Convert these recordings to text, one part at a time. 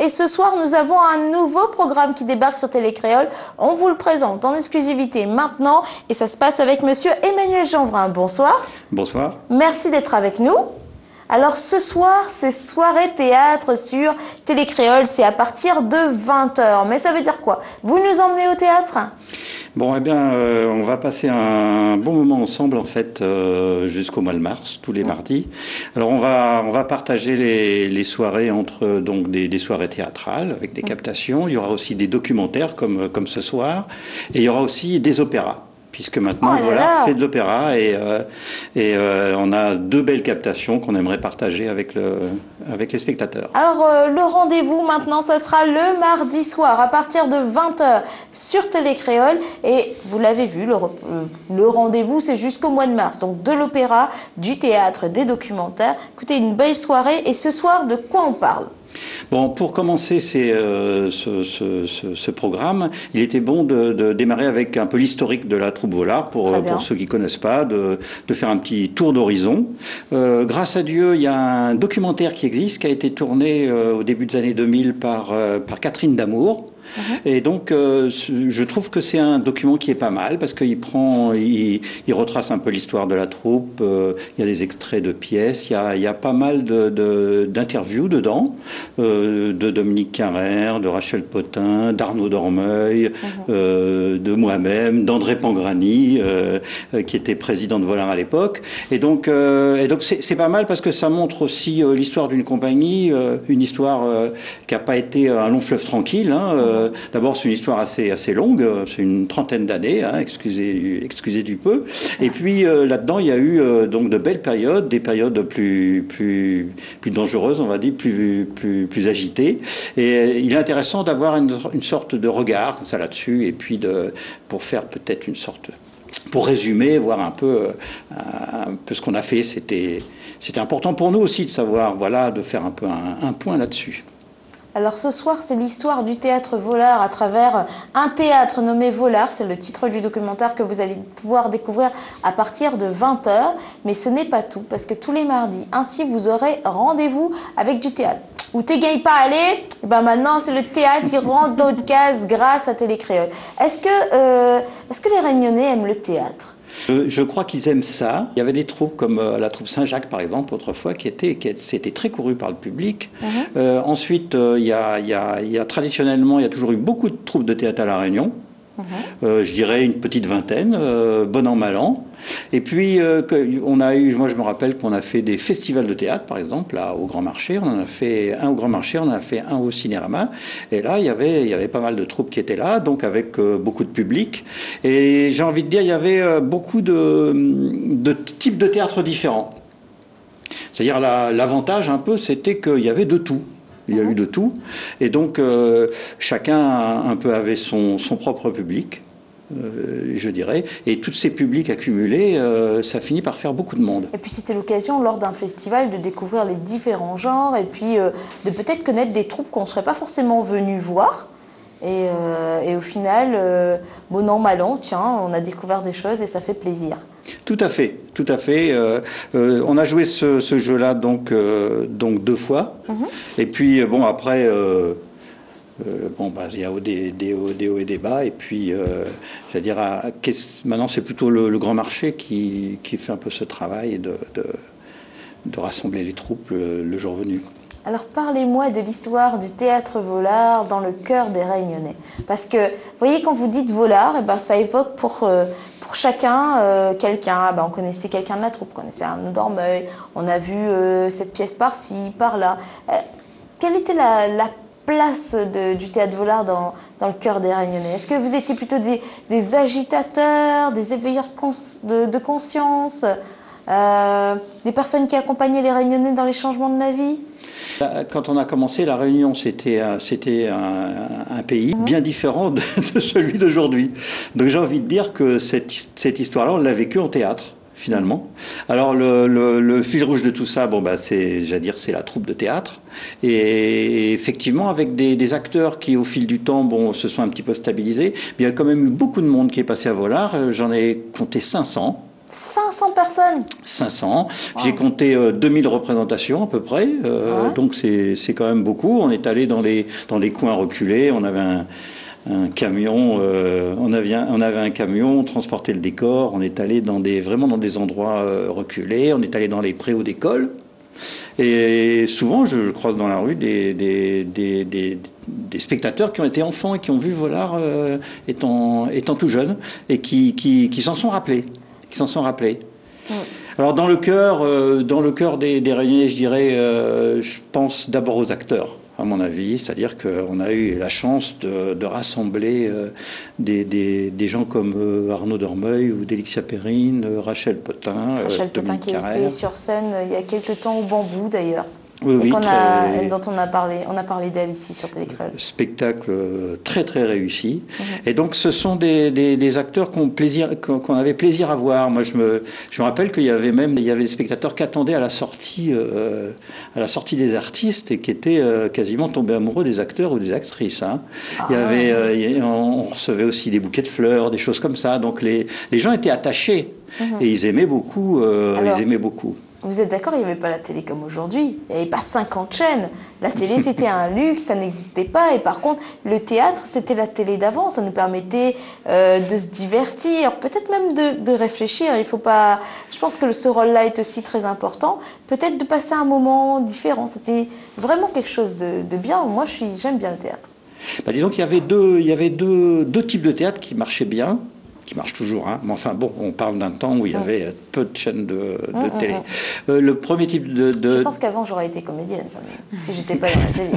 Et ce soir, nous avons un nouveau programme qui débarque sur Télécréole. On vous le présente en exclusivité maintenant et ça se passe avec monsieur Emmanuel Jeanvrin. Bonsoir. Bonsoir. Merci d'être avec nous. Alors ce soir, c'est soirée théâtre sur Télécréole, c'est à partir de 20 h. Mais ça veut dire quoi? Vous nous emmenez au théâtre? Bon, eh bien, on va passer un bon moment ensemble, en fait, jusqu'au mois de mars, tous les mardis. Alors, on va partager les soirées entre donc des soirées théâtrales avec des captations. Il y aura aussi des documentaires comme ce soir, et il y aura aussi des opéras. Puisque maintenant, voilà, fait de l'opéra et on a deux belles captations qu'on aimerait partager avec les spectateurs. Alors, le rendez-vous maintenant, ça sera le mardi soir à partir de 20 h sur Télécréole. Et vous l'avez vu, le rendez-vous, c'est jusqu'au mois de mars. Donc, de l'opéra, du théâtre, des documentaires. Écoutez, une belle soirée. Et ce soir, de quoi on parle ? Bon, pour commencer ce programme, il était bon de démarrer avec un peu l'historique de la troupe Volard, pour ceux qui ne connaissent pas, de faire un petit tour d'horizon. Grâce à Dieu, il y a un documentaire qui existe, qui a été tourné au début des années 2000 par Catherine Damour. Et donc, je trouve que c'est un document qui est pas mal parce qu'il retrace un peu l'histoire de la troupe. Il y a des extraits de pièces. Il y a pas mal d'interviews dedans, de Dominique Carrère, de Rachel Potin, d'Arnaud Dormeuil, de moi-même, d'André Pangrani, qui était président de Volard à l'époque. Et donc c'est pas mal parce que ça montre aussi l'histoire d'une compagnie, une histoire qui n'a pas été un long fleuve tranquille. D'abord, c'est une histoire assez longue, c'est une trentaine d'années, excusez du peu. Et puis là-dedans, il y a eu donc de belles périodes, des périodes plus dangereuses, on va dire, plus agitées. Et il est intéressant d'avoir une sorte de regard comme ça là-dessus, et puis pour faire peut-être une sorte, pour résumer, voir un peu ce qu'on a fait. C'était important pour nous aussi de savoir, voilà, de faire un peu un point là-dessus. Alors ce soir, c'est l'histoire du théâtre Volard à travers un théâtre nommé Volard. C'est le titre du documentaire que vous allez pouvoir découvrir à partir de 20 h. Mais ce n'est pas tout, parce que tous les mardis, ainsi vous aurez rendez-vous avec du théâtre. Où t'es gagné pas aller, et ben maintenant c'est le théâtre qui rentre d'autres cases grâce à Télécréole. Est-ce que les Réunionnais aiment le théâtre ? Je crois qu'ils aiment ça. Il y avait des troupes comme la troupe Saint-Jacques, par exemple, autrefois, c'était très couru par le public. Ensuite, il y a traditionnellement, il y a toujours eu beaucoup de troupes de théâtre à La Réunion. Je dirais une petite vingtaine, bon an, mal an. Et puis, on a eu, moi je me rappelle qu'on a fait des festivals de théâtre, par exemple, là, au Grand Marché. On en a fait un au Grand Marché, on en a fait un au Cinérama. Et là, il y avait pas mal de troupes qui étaient là, donc avec beaucoup de public. Et j'ai envie de dire, il y avait beaucoup de types de théâtre différents. C'est-à-dire, l'avantage un peu, c'était qu'il y avait de tout. Il y a eu de tout. Et donc, chacun un peu avait son propre public, je dirais. Et tous ces publics accumulés, ça finit par faire beaucoup de monde. Et puis, c'était l'occasion, lors d'un festival, de découvrir les différents genres et puis de peut-être connaître des troupes qu'on ne serait pas forcément venu voir. Et au final, bon an, mal an, tiens, on a découvert des choses et ça fait plaisir. Tout à fait, tout à fait. On a joué ce jeu-là donc 2 fois. Et puis, bon, après, il y a des hauts et des bas. Et puis, je veux dire, maintenant, c'est plutôt le Grand Marché qui fait un peu ce travail de rassembler les troupes le jour venu. Alors parlez-moi de l'histoire du théâtre Volard dans le cœur des Réunionnais. Parce que, vous voyez, quand vous dites Volard, ça évoque pour chacun quelqu'un. On connaissait quelqu'un de la troupe, on connaissait Arnaud Dormeuil, on a vu cette pièce par-ci, par-là. Quelle était la place du théâtre Volard dans le cœur des Réunionnais? Est-ce que vous étiez plutôt des agitateurs, des éveilleurs de conscience, des personnes qui accompagnaient les Réunionnais dans les changements de la vie? Quand on a commencé, La Réunion, c'était un pays bien différent de celui d'aujourd'hui. Donc j'ai envie de dire que cette histoire-là, on l'a vécue en théâtre, finalement. Alors le fil rouge de tout ça, c'est la troupe de théâtre. Et effectivement, avec des acteurs qui, au fil du temps, se sont un petit peu stabilisés, il y a quand même eu beaucoup de monde qui est passé à Volard. J'en ai compté 500. 500 personnes. 500. J'ai compté 2000 représentations à peu près. Donc c'est quand même beaucoup. On est allé dans les coins reculés. On avait un camion, on avait un camion, on transportait le décor. On est allé vraiment dans des endroits reculés. On est allé dans les préaux d'école. Et souvent, je croise dans la rue des spectateurs qui ont été enfants et qui ont vu Volard étant tout jeunes et qui s'en sont rappelés. Alors dans le cœur des Réunionnais, je dirais, je pense d'abord aux acteurs, à mon avis, c'est-à-dire qu'on a eu la chance de rassembler des gens comme Arnaud Dormeuil ou Délixia Perrine, Rachel Potin. Rachel Potin qui était sur scène il y a quelques temps au Bambou d'ailleurs. Oui, dont on a parlé d'elle ici sur Télécréole. Spectacle très très réussi. Et donc ce sont des acteurs qu'on avait plaisir à voir. Moi je me rappelle qu'il y avait des spectateurs qui attendaient à la sortie des artistes et qui étaient quasiment tombés amoureux des acteurs ou des actrices. Hein. On recevait aussi des bouquets de fleurs, des choses comme ça. Donc les gens étaient attachés et ils aimaient beaucoup. Vous êtes d'accord, il n'y avait pas la télé comme aujourd'hui. Il n'y avait pas 50 chaînes. La télé, c'était un luxe, ça n'existait pas. Et par contre, le théâtre, c'était la télé d'avant. Ça nous permettait de se divertir, peut-être même de réfléchir. Il faut pas... Je pense que ce rôle-là est aussi très important. Peut-être de passer un moment différent. C'était vraiment quelque chose de bien. Moi, j'aime bien le théâtre. Disons qu'il y avait deux types de théâtre qui marchaient bien. Qui marche toujours, hein. Mais enfin bon, on parle d'un temps où il y avait peu de chaînes de télé. Le premier type de... Je pense qu'avant j'aurais été comédienne, si j'étais pas dans la télé.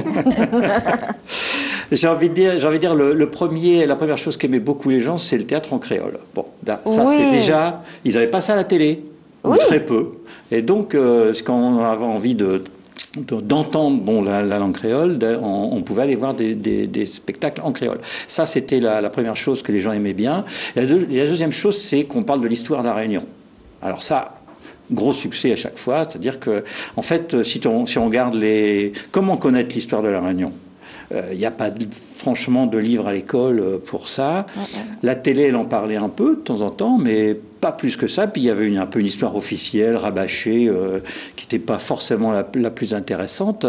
J'ai envie de dire la première chose qu'aimaient beaucoup les gens, c'est le théâtre en créole. Bon, ça c'est déjà, ils n'avaient pas ça à la télé, ou très peu. Et donc, quand on avait envie d'entendre la langue créole, on pouvait aller voir des spectacles en créole. Ça, c'était la première chose que les gens aimaient bien. La deuxième chose, c'est qu'on parle de l'histoire de la Réunion. Alors ça, gros succès à chaque fois, c'est-à-dire que, en fait, si on regarde comment connaître l'histoire de la Réunion, il n'y a pas franchement de livre à l'école pour ça. La télé, elle en parlait un peu de temps en temps, mais pas plus que ça. Puis il y avait un peu une histoire officielle, rabâchée, qui n'était pas forcément la plus intéressante.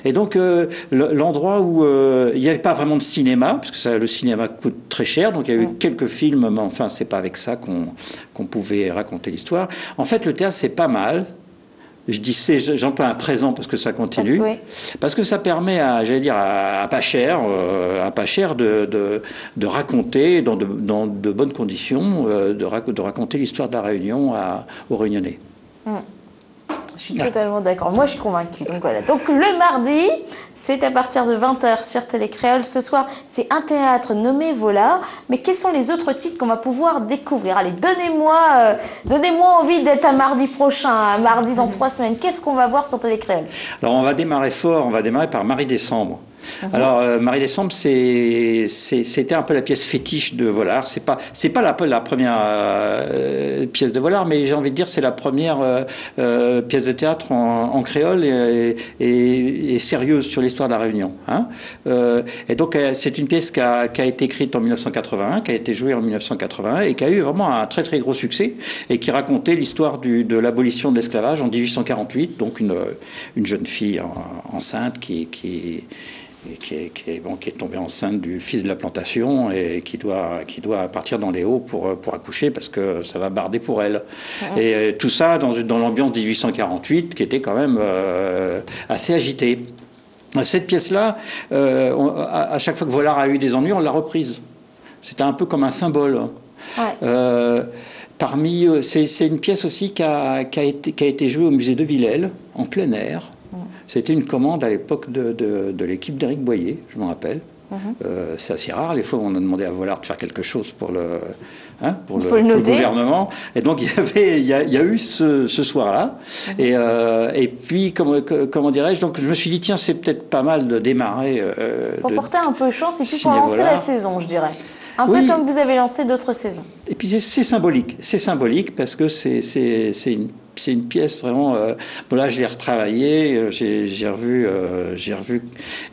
Et donc, l'endroit où il n'y avait pas vraiment de cinéma, parce que le cinéma coûte très cher, donc il y a eu quelques films, mais enfin, c'est pas avec ça qu'on pouvait raconter l'histoire. En fait, le théâtre, c'est pas mal. Je dis j'emploie un présent parce que ça continue. Parce que ça permet à pas cher de raconter dans de bonnes conditions, de raconter l'histoire de la Réunion aux Réunionnais. Je suis totalement d'accord. Moi, je suis convaincue. Donc voilà. Donc le mardi, c'est à partir de 20h sur Télécréole. Ce soir, c'est un théâtre nommé Volard. Mais quels sont les autres titres qu'on va pouvoir découvrir? Allez, donnez-moi envie d'être un mardi prochain, un mardi dans 3 semaines. Qu'est-ce qu'on va voir sur Télécréole? Alors, on va démarrer fort. On va démarrer par Marie-Décembre. Alors, Marie-Décembre, c'était un peu la pièce fétiche de Volard. C'est pas la première pièce de Volard, mais j'ai envie de dire c'est la première pièce de théâtre en créole et sérieuse sur l'histoire de la Réunion. Hein. Et donc, c'est une pièce qui a été écrite en 1981, qui a été jouée en 1981 et qui a eu vraiment un très très gros succès et qui racontait l'histoire de l'abolition de l'esclavage en 1848. Donc, une jeune fille enceinte qui est tombée enceinte du fils de la plantation et qui doit partir dans les Hauts pour accoucher parce que ça va barder pour elle. Et tout ça dans l'ambiance 1848 qui était quand même assez agitée. Cette pièce-là, à chaque fois que Volard a eu des ennuis, on l'a reprise. C'était un peu comme un symbole. C'est une pièce aussi qui a été jouée au musée de Villèle en plein air. C'était une commande à l'époque de l'équipe d'Éric Boyer, je m'en rappelle. C'est assez rare. Les fois où on a demandé à Volard de faire quelque chose pour le gouvernement. Et donc il y a eu ce soir-là. Et puis comment dirais-je, donc je me suis dit tiens, c'est peut-être pas mal de démarrer. Pour porter un peu chance et puis pour lancer la saison, je dirais. Un peu comme vous avez lancé d'autres saisons. Et puis c'est symbolique. C'est symbolique parce que c'est c'est une pièce vraiment. Bon, là, je l'ai retravaillée, j'ai revu,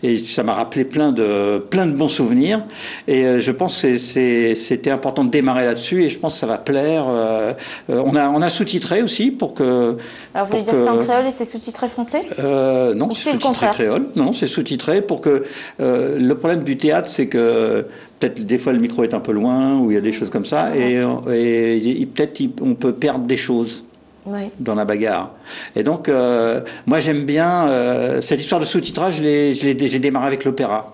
et ça m'a rappelé plein de bons souvenirs. Et je pense que c'était important de démarrer là-dessus, et je pense que ça va plaire. On a sous-titré aussi pour que. Alors, vous voulez dire que c'est en créole et c'est sous-titré français? Non, c'est sous-titré créole. Non, c'est sous-titré pour que. Le problème du théâtre, c'est que peut-être des fois le micro est un peu loin, ou il y a des choses comme ça, et peut-être on peut perdre des choses. Oui. Dans la bagarre. Et donc, moi j'aime bien cette histoire de sous-titrage, j'ai démarré avec l'opéra.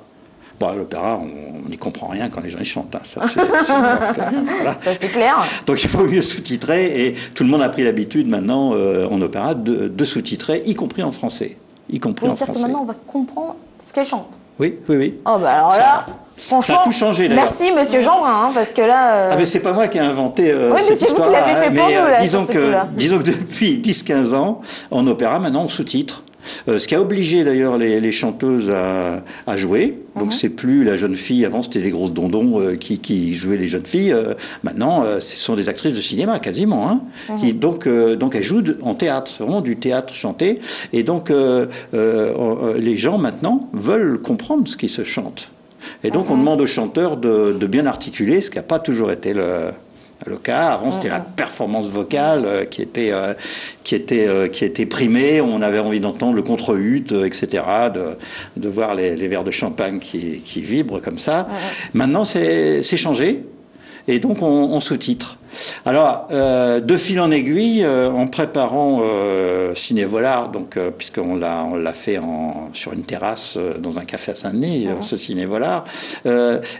Bon, l'opéra, on n'y comprend rien quand les gens y chantent. Hein. Ça, voilà. Ça, c'est clair. Donc, il faut mieux sous-titrer. Et tout le monde a pris l'habitude maintenant, en opéra, de sous-titrer, y compris en français. Y compris en français. Que maintenant, on va comprendre ce qu'elle chante. Oui, oui, oui. Oh, bah alors là... Ça a tout changé d'ailleurs. Merci Monsieur Jeanbrun, hein, parce que là... Ah mais c'est pas moi qui ai inventé oui, mais c'est vous qui l'avez fait pour nous, là, disons que depuis 10-15 ans, en opéra, maintenant on sous-titre. Ce qui a obligé d'ailleurs les chanteuses à jouer. Donc c'est plus la jeune fille, avant c'était les grosses dondons qui jouaient les jeunes filles. Maintenant ce sont des actrices de cinéma quasiment. Hein, qui, donc elles jouent en théâtre, c'est vraiment du théâtre chanté. Et donc les gens maintenant veulent comprendre ce qui se chante. Et donc on demande aux chanteurs de bien articuler, ce qui n'a pas toujours été le cas. Avant, c'était la performance vocale qui était primée. On avait envie d'entendre le contre-ut, etc., de voir les verres de champagne qui vibrent comme ça. Maintenant, c'est changé. Et donc, on sous-titre. Alors, de fil en aiguille, en préparant Ciné Volard, donc puisqu'on l'a fait sur une terrasse dans un café à Saint-Denis, ce Ciné Volard,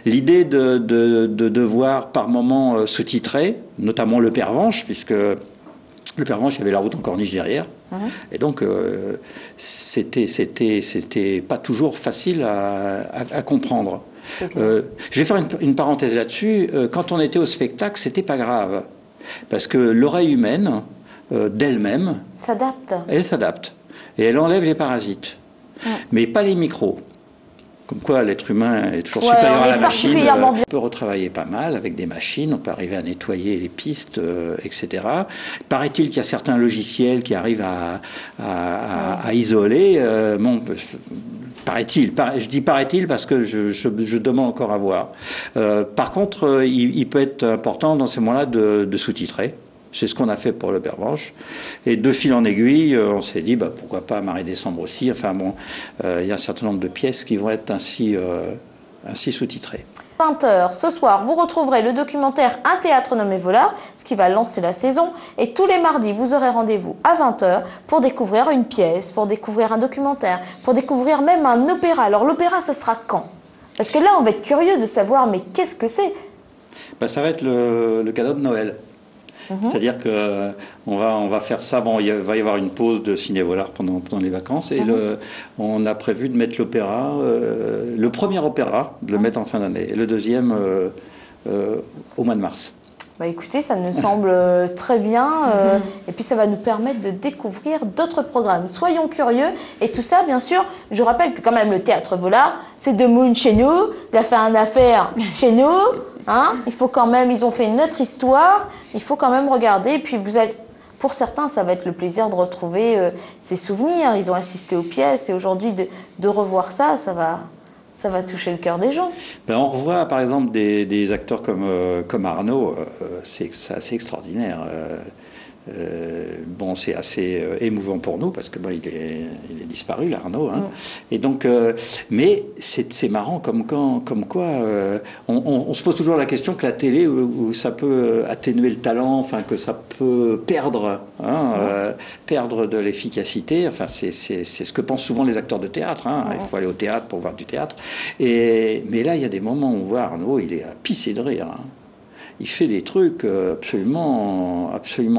l'idée de devoir par moment sous-titrer, notamment Le Pervenche, puisque Le Pervenche, il y avait La Route en corniche derrière. Et donc, c'était pas toujours facile à comprendre. Je vais faire une parenthèse là-dessus. Quand on était au spectacle, c'était pas grave. Parce que l'oreille humaine, d'elle-même... s'adapte. Elle s'adapte. Et elle enlève les parasites. Mais pas les micros. Comme quoi l'être humain est toujours supérieur à la machine. On peut retravailler pas mal avec des machines, on peut arriver à nettoyer les pistes, etc. Paraît-il qu'il y a certains logiciels qui arrivent à isoler. Paraît-il, je dis paraît-il parce que je demande encore à voir. Par contre, il peut être important dans ces moments-là de sous-titrer. C'est ce qu'on a fait pour Le Pervenche. Et de fil en aiguille, on s'est dit, pourquoi pas Marais-Décembre aussi. Enfin bon, il y a un certain nombre de pièces qui vont être ainsi sous-titrées. 20h, ce soir, vous retrouverez le documentaire Un théâtre nommé Volard, ce qui va lancer la saison. Et tous les mardis, vous aurez rendez-vous à 20h pour découvrir une pièce, pour découvrir un documentaire, pour découvrir même un opéra. Alors l'opéra, ça sera quand? Parce que là, on va être curieux de savoir, mais qu'est-ce que c'est? Ça va être le cadeau de Noël. C'est-à-dire qu'on va faire ça. Bon, il va y avoir une pause de Ciné Volard pendant les vacances. Et on a prévu de mettre l'opéra, le premier opéra, de le mettre en fin d'année. Et le deuxième au mois de mars. Écoutez, ça nous semble très bien. Et puis, ça va nous permettre de découvrir d'autres programmes. Soyons curieux. Et tout ça, bien sûr, je rappelle que quand même, le Théâtre Volard, c'est de Moon chez nous. Il a fait une affaire chez nous. Hein, il faut quand même, ils ont fait une autre histoire, il faut quand même regarder. Et puis pour certains, ça va être le plaisir de retrouver ces souvenirs. Ils ont assisté aux pièces et aujourd'hui de revoir ça va toucher le cœur des gens. On revoit par exemple des acteurs comme Arnaud, c'est assez extraordinaire. C'est assez émouvant pour nous parce que il est disparu, l'Arnaud. Hein. Et donc, mais c'est marrant comme quoi on se pose toujours la question que la télé, où ça peut atténuer le talent, enfin que ça peut perdre de l'efficacité. Enfin, c'est ce que pensent souvent les acteurs de théâtre. Hein. Il faut aller au théâtre pour voir du théâtre. Mais là, il y a des moments où on voit Arnaud, il est à pisser de rire. Hein. Il fait des trucs absolument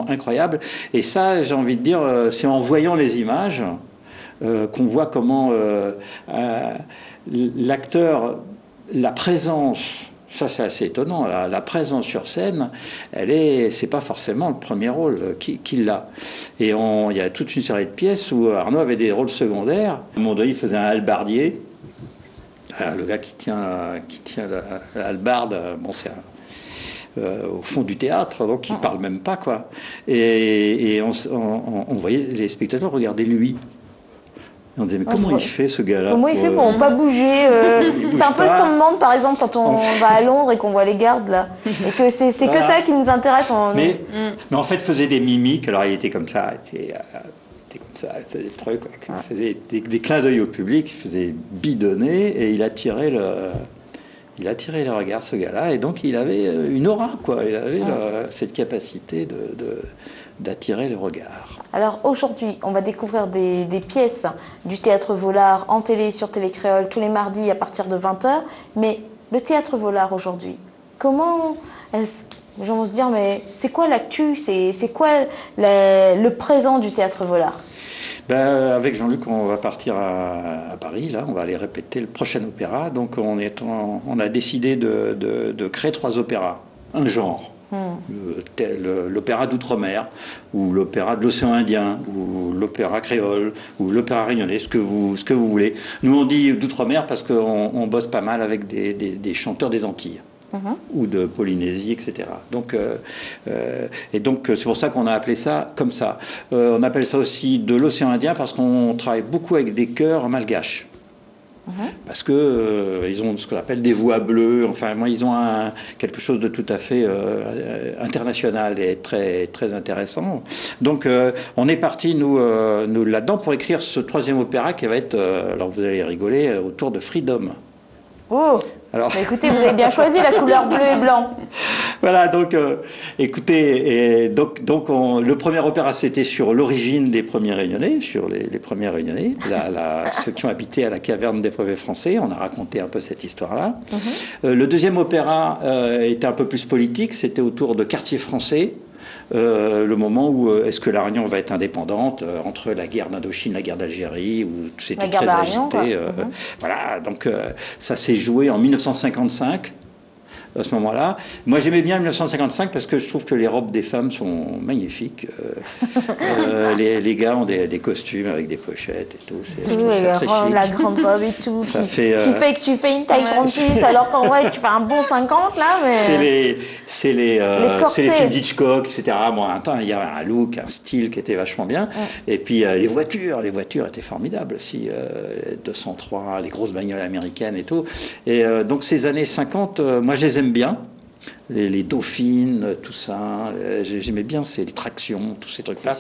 incroyables. Et ça, j'ai envie de dire, c'est en voyant les images qu'on voit comment l'acteur, la présence, ça c'est assez étonnant, la présence sur scène, c'est pas forcément le premier rôle qu'il a. Et il y a toute une série de pièces où Arnaud avait des rôles secondaires. À un moment donné, il faisait un hallebardier. Le gars qui tient la hallebarde, au fond du théâtre, donc il ne parle même pas, quoi. Et on voyait les spectateurs regarder lui. Et on disait, mais comment il fait ce gars-là? Comment il fait pour ne pas bouger C'est un peu ce qu'on demande, par exemple, quand on va à Londres et qu'on voit les gardes, là. Et que c'est que ça qui nous intéresse. Mais en fait, il faisait des mimiques, alors il était comme ça, il était comme ça, il faisait des trucs, il faisait des clins d'œil au public, il faisait bidonner, et il attirait le regard, ce gars-là, et donc il avait une aura, quoi. Il avait cette capacité d'attirer le regard. Alors aujourd'hui, on va découvrir des pièces du Théâtre Vollard en télé, sur Télécréole, tous les mardis à partir de 20h. Mais le Théâtre Vollard aujourd'hui, comment est-ce que les gens vont se dire, mais c'est quoi l'actu? C'est quoi le présent du Théâtre Vollard? Avec Jean-Luc, on va partir à Paris, là, on va aller répéter le prochain opéra. Donc on a décidé de créer 3 opéras, un genre. L'opéra d'outre-mer, ou l'opéra de l'océan Indien, ou l'opéra créole, ou l'opéra réunionnais, ce que vous voulez. Nous, on dit d'outre-mer parce qu'on bosse pas mal avec des chanteurs des Antilles. Ou de Polynésie, etc. Donc, c'est pour ça qu'on a appelé ça comme ça. On appelle ça aussi de l'océan Indien parce qu'on travaille beaucoup avec des chœurs malgaches. Parce que ils ont ce qu'on appelle des voix bleues. Enfin, ils ont quelque chose de tout à fait international et très très intéressant. Donc, on est parti nous là-dedans pour écrire ce 3e opéra qui va être, alors vous allez rigoler, autour de Freedom. Oh. Alors... Mais écoutez, vous avez bien choisi la couleur bleu et blanc. Voilà, donc écoutez, le premier opéra, c'était sur l'origine des premiers Réunionnais, sur les premiers Réunionnais, ceux qui ont habité à la caverne des brevets français. On a raconté un peu cette histoire-là. Le deuxième opéra était un peu plus politique, c'était autour de quartiers français. Le moment où est-ce que la Réunion va être indépendante entre la guerre d'Indochine, la guerre d'Algérie, où c'était très agité. Voilà, donc ça s'est joué en 1955. À ce moment-là. Moi, j'aimais bien 1955 parce que je trouve que les robes des femmes sont magnifiques. Les gars ont des costumes avec des pochettes et tout. La grande robe et tout, qui fait que tu fais une taille 36 alors qu'en vrai, tu fais un bon 50, là. Mais... C'est les films d'Hitchcock, etc. Bon, un temps, il y avait un look, un style qui était vachement bien. Et puis, les voitures étaient formidables aussi. 203, les grosses bagnoles américaines et tout. Et donc, ces années 50, moi, je les aime bien, les dauphines, tout ça, j'aimais bien les tractions, tous ces trucs-là.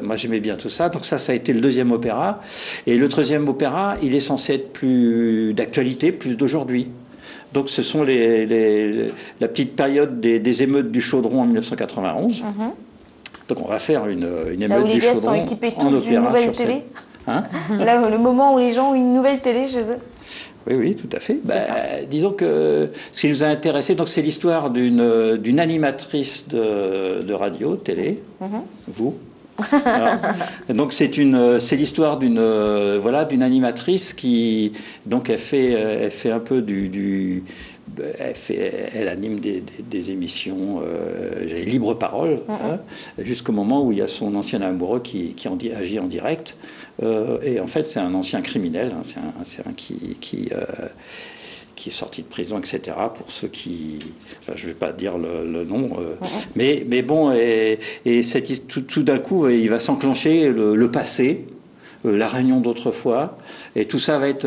Moi, j'aimais bien tout ça. Donc ça a été le deuxième opéra. Et le troisième opéra, il est censé être plus d'actualité, plus d'aujourd'hui. Donc ce sont la petite période des émeutes du Chaudron en 1991. Donc on va faire une émeute du Chaudron en opéra. Là où les gars sont équipés tous d'une nouvelle télé. Là, le moment où les gens ont une nouvelle télé chez eux. Oui, tout à fait. Disons que ce qui nous a intéressé, c'est l'histoire d'une animatrice de radio, télé, vous. Donc c'est l'histoire d'une animatrice qui donc elle fait un peu elle anime des émissions libre parole, jusqu'au moment où il y a son ancien amoureux qui agit en direct. Et en fait, c'est un ancien criminel, c'est un qui est sorti de prison, etc. Pour ceux qui... Enfin, je ne vais pas dire le nom. Mais bon, et tout d'un coup, il va s'enclencher le passé, la Réunion d'autrefois, et tout ça va être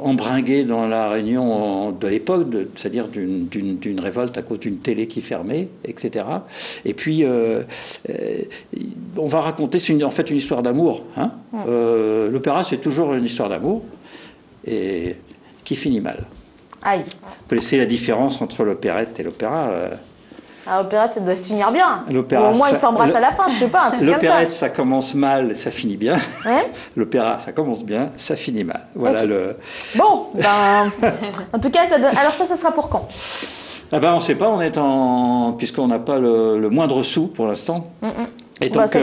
embringué dans la Réunion de l'époque, c'est-à-dire d'une révolte à cause d'une télé qui fermait, etc. Et puis, on va raconter, en fait une histoire d'amour. L'opéra, c'est toujours une histoire d'amour, et qui finit mal. Aïe. Vous connaissez la différence entre l'opérette et l'opéra l'opérette, ça doit se finir bien. Ou au moins, ils s'embrassent à la fin, je sais pas, un truc comme ça. L'opérette, ça commence mal, ça finit bien. L'opéra, ça commence bien, ça finit mal. Voilà Bon, en tout cas, alors ça sera pour quand? On ne sait pas, puisqu'on n'a pas le moindre sou pour l'instant. Et donc,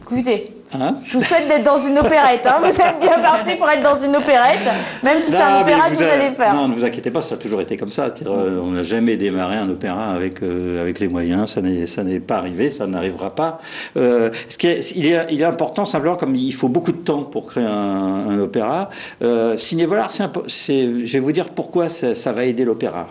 écoutez, Hein? Je vous souhaite d'être dans une opérette. Hein. Vous êtes bien parti pour être dans une opérette, même si c'est un opéra que vous allez faire. Non, ne vous inquiétez pas, ça a toujours été comme ça. On n'a jamais démarré un opéra avec les moyens. Ça n'est pas arrivé, ça n'arrivera pas. Il est important simplement, comme il faut beaucoup de temps pour créer un opéra. Ciné Volare, je vais vous dire pourquoi ça va aider l'opéra.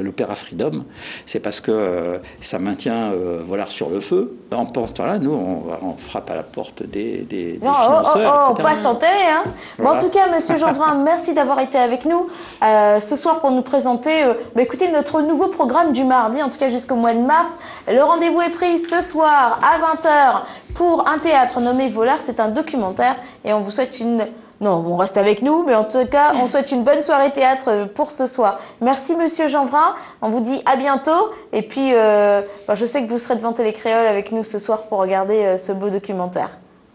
L'opéra Freedom, c'est parce que ça maintient Volare sur le feu. En ce temps-là, nous, on frappe à la porte des financeurs, on passe en télé, hein. Voilà. Bon, en tout cas, Monsieur Jeanbrun, merci d'avoir été avec nous ce soir pour nous présenter écoutez, notre nouveau programme du mardi, en tout cas jusqu'au mois de mars. Le rendez-vous est pris ce soir à 20 h pour un théâtre nommé Volare. C'est un documentaire et on vous souhaite une... Non, on reste avec nous, mais en tout cas, on souhaite une bonne soirée théâtre pour ce soir. Merci, Monsieur Jeanbrun. On vous dit à bientôt. Et puis, je sais que vous serez devant Télécréole avec nous ce soir pour regarder ce beau documentaire.